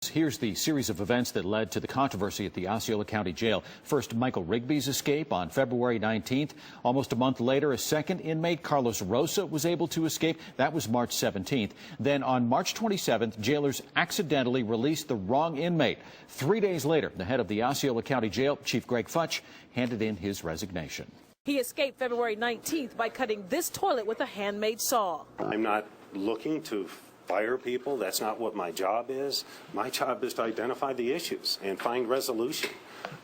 Here's the series of events that led to the controversy at the Osceola County Jail. First, Michael Rigby's escape on February 19th. Almost a month later, a second inmate, Carlos Rosa, was able to escape. That was March 17th. Then on March 27th, jailers accidentally released the wrong inmate. 3 days later, the head of the Osceola County Jail, Chief Greg Futch, handed in his resignation. He escaped February 19th by cutting this toilet with a handmade saw. I'm not looking to fire people. That's not what my job is. My job is to identify the issues and find resolution.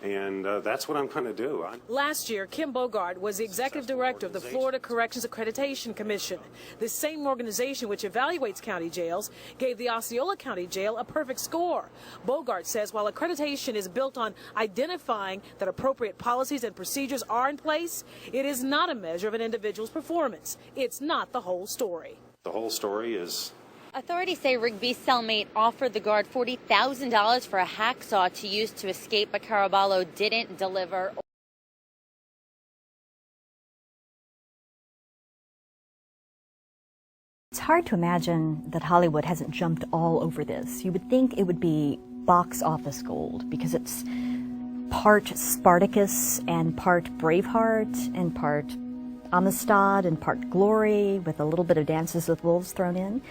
And that's what I'm going to do. Last year, Kim Bogart was the executive director of the Florida Corrections Accreditation Commission. This same organization, which evaluates county jails, gave the Osceola County Jail a perfect score. Bogart says while accreditation is built on identifying that appropriate policies and procedures are in place, it is not a measure of an individual's performance. It's not the whole story. The whole story is... Authorities say Rigby's cellmate offered the guard $40,000 for a hacksaw to use to escape, but Caraballo didn't deliver. It's hard to imagine that Hollywood hasn't jumped all over this. You would think it would be box office gold because it's part Spartacus and part Braveheart and part Amistad and part Glory with a little bit of Dances with Wolves thrown in.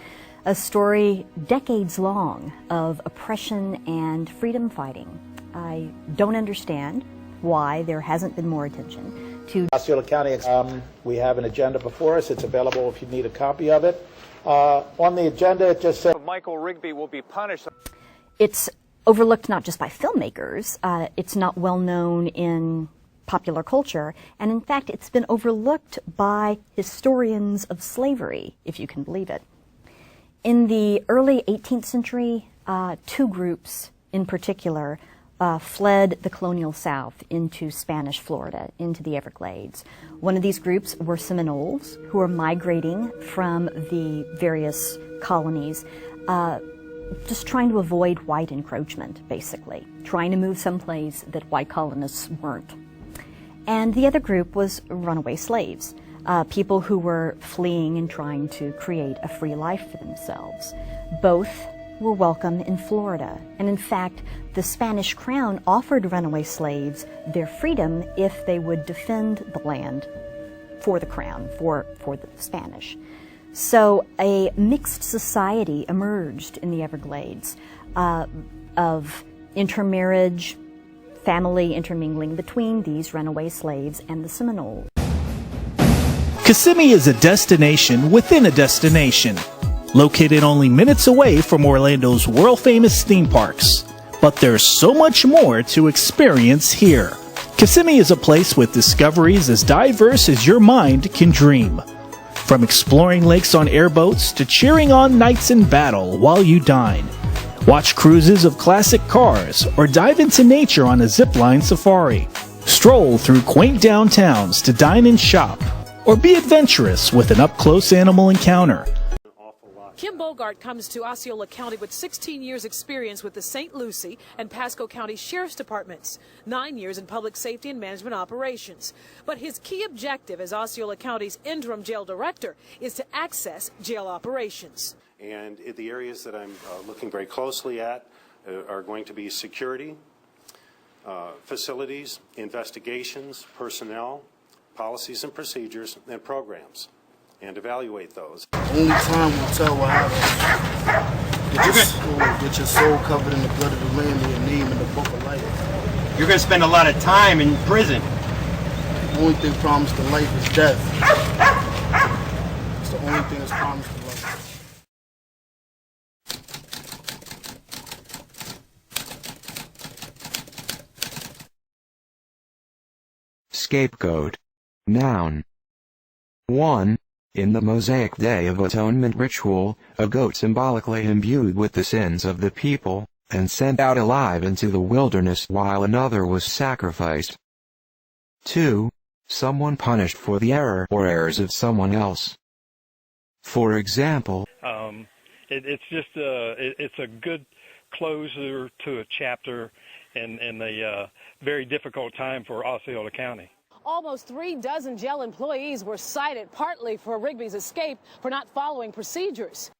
A story decades long of oppression and freedom fighting. I don't understand why there hasn't been more attention to Osceola County. We have an agenda before us. It's available if you need a copy of it. On the agenda, it just says Michael Rigby will be punished. It's overlooked not just by filmmakers. It's not well known in popular culture, and in fact, it's been overlooked by historians of slavery, if you can believe it. In the early 18th century, two groups in particular fled the colonial South into Spanish Florida, into the Everglades. One of these groups were Seminoles, who were migrating from the various colonies, just trying to avoid white encroachment, basically, trying to move someplace that white colonists weren't. And the other group was runaway slaves. People who were fleeing and trying to create a free life for themselves. Both were welcome in Florida, and in fact, the Spanish crown offered runaway slaves their freedom if they would defend the land for the crown, for the Spanish. So a mixed society emerged in the Everglades of intermarriage, family intermingling between these runaway slaves and the Seminoles. Kissimmee is a destination within a destination, located only minutes away from Orlando's world-famous theme parks. But there's so much more to experience here. Kissimmee is a place with discoveries as diverse as your mind can dream. From exploring lakes on airboats to cheering on knights in battle while you dine. Watch cruises of classic cars or dive into nature on a zipline safari. Stroll through quaint downtowns to dine and shop. Or be adventurous with an up-close animal encounter. Kim Bogart comes to Osceola County with 16 years experience with the St. Lucie and Pasco County Sheriff's Departments, 9 years in public safety and management operations. But his key objective as Osceola County's interim jail director is to access jail operations. And the areas that I'm looking very closely at are going to be security, facilities, investigations, personnel, policies and procedures, and programs, and evaluate those. Only time will tell what happens. Get your soul covered in the blood of the Lamb and your name in the book of life. You're going to spend a lot of time in prison. The only thing promised to life is death. It's the only thing that's promised to life. Scapegoat. Noun. 1. In the Mosaic Day of Atonement ritual, a goat symbolically imbued with the sins of the people, and sent out alive into the wilderness while another was sacrificed. 2. Someone punished for the error or errors of someone else. For example, it's a good closer to a chapter in a very difficult time for Osceola County. Almost 36 jail employees were cited partly for Rigby's escape for not following procedures.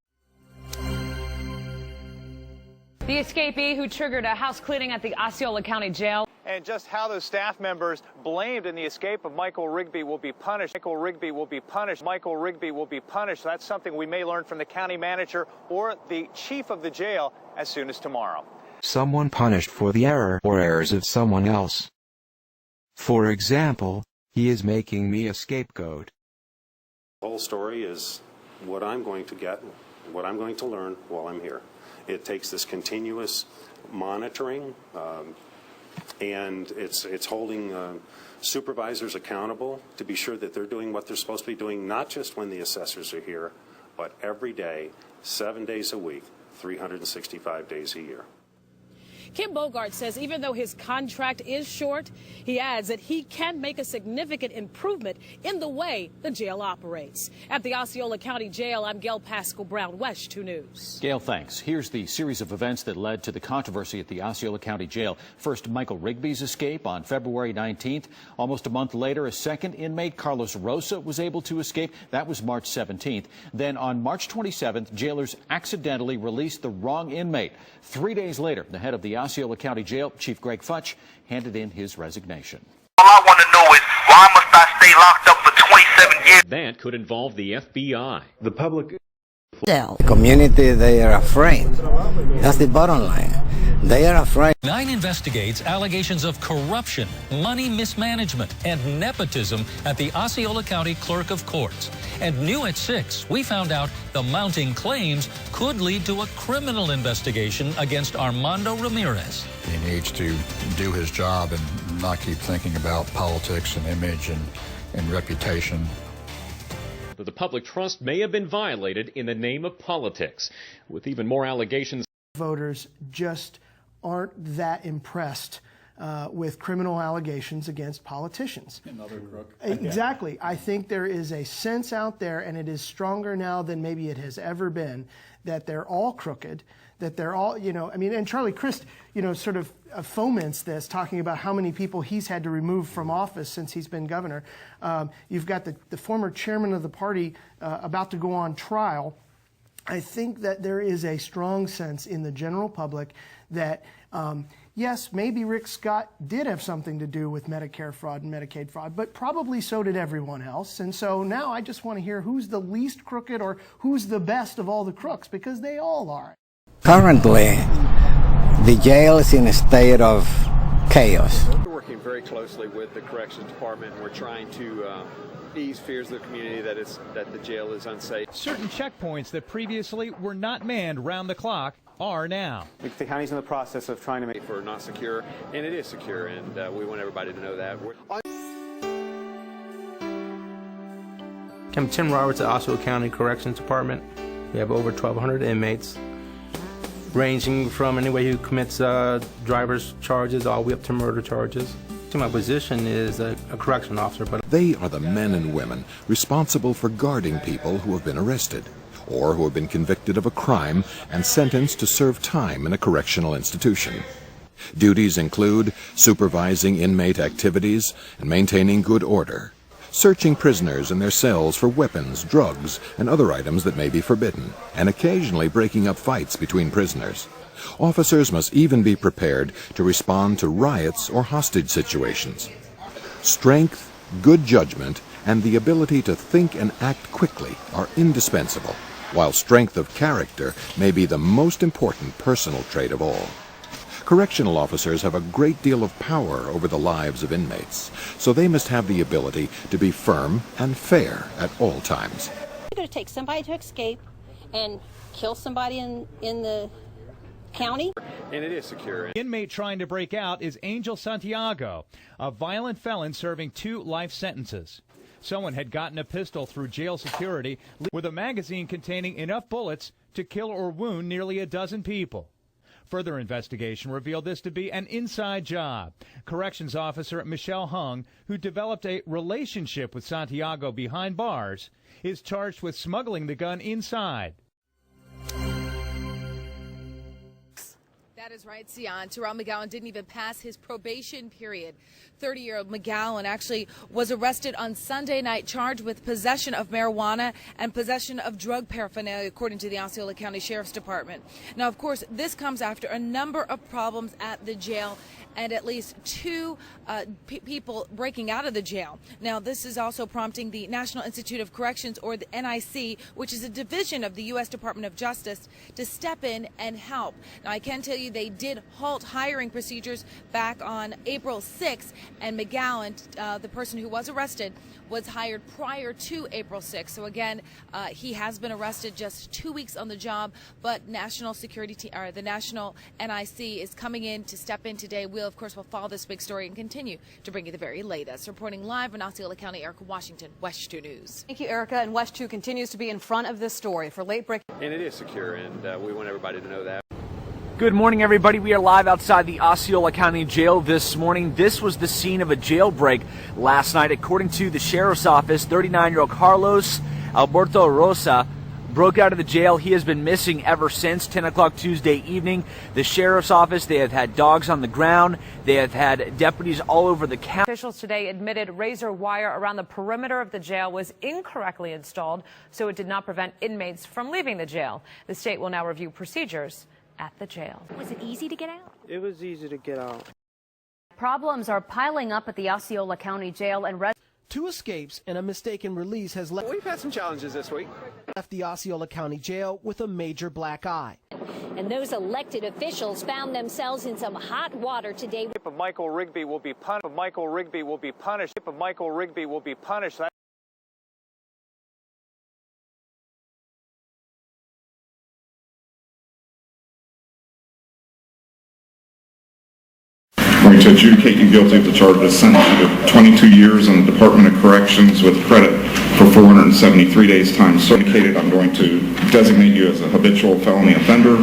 The escapee who triggered a house cleaning at the Osceola County Jail. And just how those staff members blamed in the escape of Michael Rigby will be punished. Michael Rigby will be punished. Michael Rigby will be punished. That's something we may learn from the county manager or the chief of the jail as soon as tomorrow. Someone punished for the error or errors of someone else. For example, he is making me a scapegoat. The whole story is what I'm going to get, what I'm going to learn while I'm here. It takes this continuous monitoring, and it's holding supervisors accountable to be sure that they're doing what they're supposed to be doing, not just when the assessors are here, but every day, 7 days a week, 365 days a year. Kim Bogart says even though his contract is short, he adds that he can make a significant improvement in the way the jail operates. At the Osceola County Jail, I'm Gail Pascal Brown, West 2 News. Gail, thanks. Here's the series of events that led to the controversy at the Osceola County Jail. First, Michael Rigby's escape on February 19th. Almost a month later, a second inmate, Carlos Rosa, was able to escape. That was March 17th. Then on March 27th, jailers accidentally released the wrong inmate. 3 days later, the head of the Osceola County Jail, Chief Greg Futch, handed in his resignation. All I want to know is why must I stay locked up for 27 years? That could involve the FBI. The public... The community, they are afraid. That's the bottom line. They are afraid. 9 investigates allegations of corruption, money mismanagement, and nepotism at the Osceola County Clerk of Courts. And new at 6, we found out the mounting claims could lead to a criminal investigation against Armando Ramirez. He needs to do his job and not keep thinking about politics and image and reputation. The public trust may have been violated in the name of politics, with even more allegations. Voters just aren't that impressed with criminal allegations against politicians. Another crook. Exactly. I think there is a sense out there, and it is stronger now than maybe it has ever been, that they're all crooked, that they're all, and Charlie Crist, sort of foments this, talking about how many people he's had to remove from office since he's been governor. You've got the former chairman of the party about to go on trial. I think that there is a strong sense in the general public that, yes, maybe Rick Scott did have something to do with Medicare fraud and Medicaid fraud, but probably so did everyone else. And so now I just want to hear who's the least crooked or who's the best of all the crooks, because they all are. Currently, the jail is in a state of chaos. We're working very closely with the Corrections Department, and we're trying to ease fears of the community that the jail is unsafe. Certain checkpoints that previously were not manned round the clock are now. The county's in the process of trying to make it for not secure, and it is secure, and we want everybody to know that. I'm Tim Roberts at Osceola County Corrections Department. We have over 1,200 inmates, ranging from anyone who commits driver's charges all the way up to murder charges. My position is a correction officer, but they are the men and women responsible for guarding people who have been arrested or who have been convicted of a crime and sentenced to serve time in a correctional institution. Duties include supervising inmate activities and maintaining good order, searching prisoners in their cells for weapons, drugs, and other items that may be forbidden, and occasionally breaking up fights between prisoners. Officers must even be prepared to respond to riots or hostage situations. Strength, good judgment, and the ability to think and act quickly are indispensable, while strength of character may be the most important personal trait of all. Correctional officers have a great deal of power over the lives of inmates, so they must have the ability to be firm and fair at all times. You're going to take somebody to escape and kill somebody in the county? And it is secure. The inmate trying to break out is Angel Santiago, a violent felon serving 2 life sentences. Someone had gotten a pistol through jail security with a magazine containing enough bullets to kill or wound nearly a dozen people. Further investigation revealed this to be an inside job. Corrections officer Michelle Hung, who developed a relationship with Santiago behind bars, is charged with smuggling the gun inside. That is right, Sion. Terrell McGowan didn't even pass his probation period. 30-year-old McGowan actually was arrested on Sunday night, charged with possession of marijuana and possession of drug paraphernalia, according to the Osceola County Sheriff's Department. Now, of course, this comes after a number of problems at the jail and at least two people breaking out of the jail. Now, this is also prompting the National Institute of Corrections, or the NIC, which is a division of the U.S. Department of Justice, to step in and help. Now, I can tell you they did halt hiring procedures back on April 6th, and McGowan, the person who was arrested, was hired prior to April 6th. So again, he has been arrested just 2 weeks on the job, but National Security, or the National NIC is coming in to step in today. We'll, of course, will follow this big story and continue to bring you the very latest. Reporting live in Osceola County, Erica Washington, West 2 News. Thank you, Erica. And West 2 continues to be in front of this story for late break. And it is secure, and we want everybody to know that. Good morning, everybody. We are live outside the Osceola County Jail this morning. This was the scene of a jailbreak last night. According to the Sheriff's Office, 39-year-old Carlos Alberto Rosa broke out of the jail. He has been missing ever since 10 o'clock Tuesday evening. The Sheriff's Office, they have had dogs on the ground. They have had deputies all over the county. Officials today admitted razor wire around the perimeter of the jail was incorrectly installed, so it did not prevent inmates from leaving the jail. The state will now review procedures at the jail. Was it easy to get out? It was easy to get out. Problems are piling up at the Osceola County Jail, and 2 escapes and a mistaken release has left. We've had some challenges this week. Left the Osceola County Jail with a major black eye. And those elected officials found themselves in some hot water today. Michael Rigby will be punished. Michael Rigby will be punished. Michael Rigby will be punished. Going to adjudicate you guilty of the charges, sentence you to 22 years in the Department of Corrections with credit for 473 days time. So indicated, I'm going to designate you as a habitual felony offender.